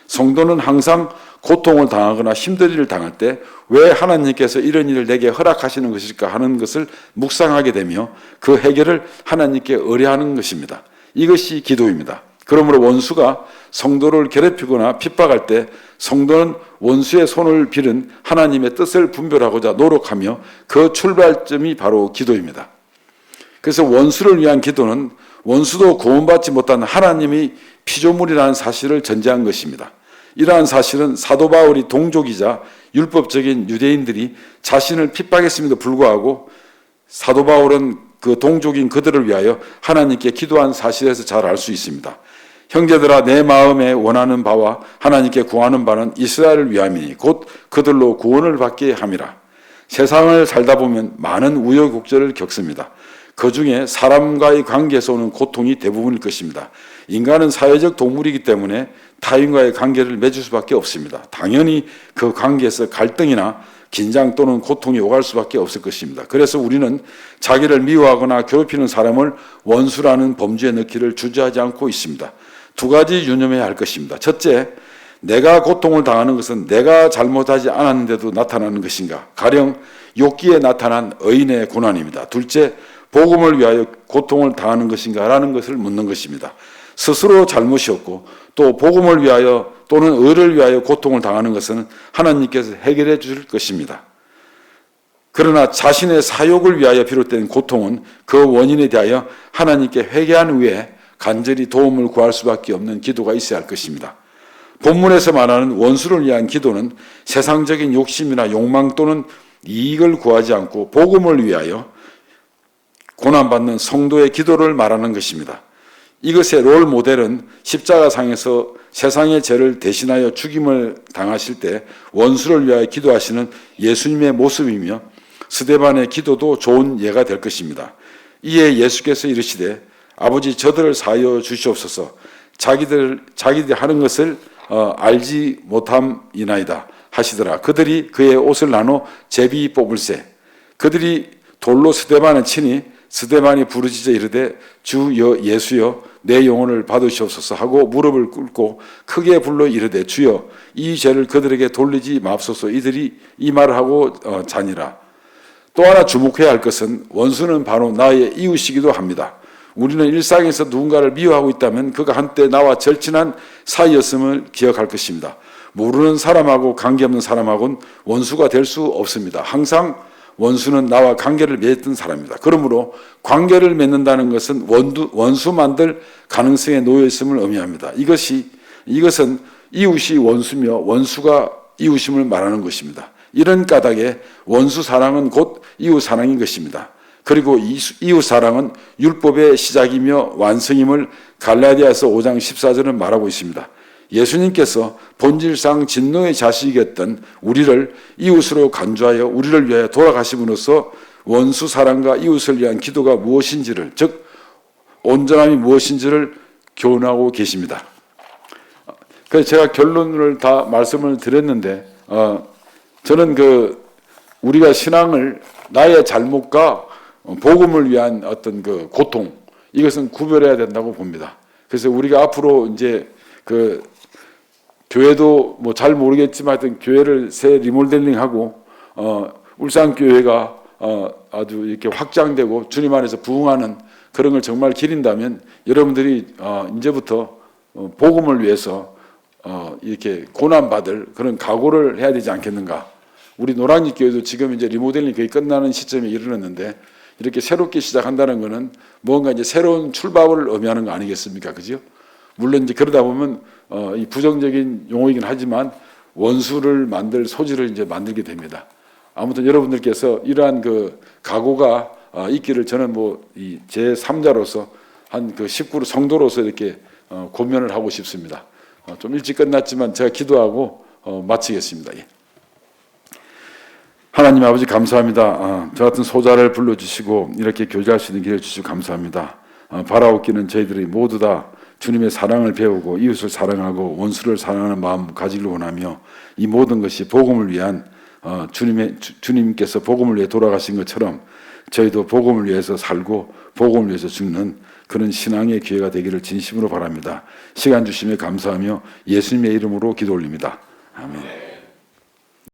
성도는 항상 고통을 당하거나 힘든 일을 당할 때 왜 하나님께서 이런 일을 내게 허락하시는 것일까 하는 것을 묵상하게 되며 그 해결을 하나님께 의뢰하는 것입니다. 이것이 기도입니다. 그러므로 원수가 성도를 괴롭히거나 핍박할 때 성도는 원수의 손을 빌은 하나님의 뜻을 분별하고자 노력하며 그 출발점이 바로 기도입니다. 그래서 원수를 위한 기도는 원수도 구원받지 못한 하나님의 피조물이라는 사실을 전제한 것입니다. 이러한 사실은 사도 바울이 동족이자 율법적인 유대인들이 자신을 핍박했음에도 불구하고 사도 바울은 그 동족인 그들을 위하여 하나님께 기도한 사실에서 잘 알 수 있습니다. 형제들아, 내 마음에 원하는 바와 하나님께 구하는 바는 이스라엘을 위함이니 곧 그들로 구원을 받게 함이라. 세상을 살다 보면 많은 우여곡절을 겪습니다. 그중에 사람과의 관계에서 오는 고통이 대부분일 것입니다. 인간은 사회적 동물이기 때문에 타인과의 관계를 맺을 수밖에 없습니다. 당연히 그 관계에서 갈등이나 긴장 또는 고통이 오갈 수밖에 없을 것입니다. 그래서 우리는 자기를 미워하거나 괴롭히는 사람을 원수라는 범주에 넣기를 주저하지 않고 있습니다. 두 가지 유념해야 할 것입니다. 첫째, 내가 고통을 당하는 것은 내가 잘못하지 않았는데도 나타나는 것인가? 가령 욥기에 나타난 의인의 고난입니다. 둘째, 복음을 위하여 고통을 당하는 것인가? 라는 것을 묻는 것입니다. 스스로 잘못이 없고 또 복음을 위하여 또는 의를 위하여 고통을 당하는 것은 하나님께서 해결해 주실 것입니다. 그러나 자신의 사욕을 위하여 비롯된 고통은 그 원인에 대하여 하나님께 회개한 후에 간절히 도움을 구할 수밖에 없는 기도가 있어야 할 것입니다. 본문에서 말하는 원수를 위한 기도는 세상적인 욕심이나 욕망 또는 이익을 구하지 않고 복음을 위하여 고난받는 성도의 기도를 말하는 것입니다. 이것의 롤 모델은 십자가상에서 세상의 죄를 대신하여 죽임을 당하실 때 원수를 위하여 기도하시는 예수님의 모습이며 스데반의 기도도 좋은 예가 될 것입니다. 이에 예수께서 이르시되 아버지 저들을 사하여 주시옵소서. 자기들이 하는 것을 알지 못함이나이다 하시더라. 그들이 그의 옷을 나눠 제비 뽑을세. 그들이 돌로 스데반을 치니 스데반이 부르짖어 이르되 주여 예수여 내 영혼을 받으시옵소서 하고 무릎을 꿇고 크게 불러 이르되 주여 이 죄를 그들에게 돌리지 마옵소서. 이들이 이 말을 하고 자니라. 또 하나 주목해야 할 것은 원수는 바로 나의 이웃이기도 합니다. 우리는 일상에서 누군가를 미워하고 있다면 그가 한때 나와 절친한 사이였음을 기억할 것입니다. 모르는 사람하고 관계없는 사람하고는 원수가 될 수 없습니다. 항상 원수는 나와 관계를 맺던 사람입니다. 그러므로 관계를 맺는다는 것은 원수 만들 가능성에 놓여 있음을 의미합니다. 이것은 이웃이 원수며 원수가 이웃임을 말하는 것입니다. 이런 까닭에 원수 사랑은 곧 이웃 사랑인 것입니다. 그리고 이웃 사랑은 율법의 시작이며 완성임을 갈라디아서 5장 14절은 말하고 있습니다. 예수님께서 본질상 진노의 자식이었던 우리를 이웃으로 간주하여 우리를 위하여 돌아가심으로써 원수 사랑과 이웃을 위한 기도가 무엇인지를, 즉 온전함이 무엇인지를 교훈하고 계십니다. 그래서 제가 결론을 다 말씀을 드렸는데 저는 우리가 신앙을 나의 잘못과 복음을 위한 어떤 고통, 이것은 구별해야 된다고 봅니다. 그래서 우리가 앞으로 이제 교회도 뭐 잘 모르겠지만 하여튼 교회를 새 리모델링하고 울산 교회가 아주 이렇게 확장되고 주님 안에서 부흥하는 그런 걸 정말 기린다면 여러분들이 이제부터 복음을 위해서 이렇게 고난 받을 그런 각오를 해야 되지 않겠는가? 우리 노량진 교회도 지금 이제 리모델링이 거의 끝나는 시점에 이르렀는데 이렇게 새롭게 시작한다는 것은 뭔가 이제 새로운 출발을 의미하는 거 아니겠습니까? 그죠? 물론 이제 그러다 보면 이 부정적인 용어이긴 하지만 원수를 만들 소지를 이제 만들게 됩니다. 아무튼 여러분들께서 이러한 각오가 있기를 저는 이 제3자로서 한 19로 성도로서 이렇게 고면을 하고 싶습니다. 좀 일찍 끝났지만 제가 기도하고 마치겠습니다. 예. 하나님 아버지 감사합니다. 저 같은 소자를 불러주시고 이렇게 교제할 수 있는 기회를 주시고 감사합니다. 바라옵기는 저희들이 모두 다 주님의 사랑을 배우고 이웃을 사랑하고 원수를 사랑하는 마음 가지기를 원하며 이 모든 것이 복음을 위한 주님께서 복음을 위해 돌아가신 것처럼 저희도 복음을 위해서 살고 복음을 위해서 죽는 그런 신앙의 기회가 되기를 진심으로 바랍니다. 시간 주심에 감사하며 예수님의 이름으로 기도 올립니다. 아멘.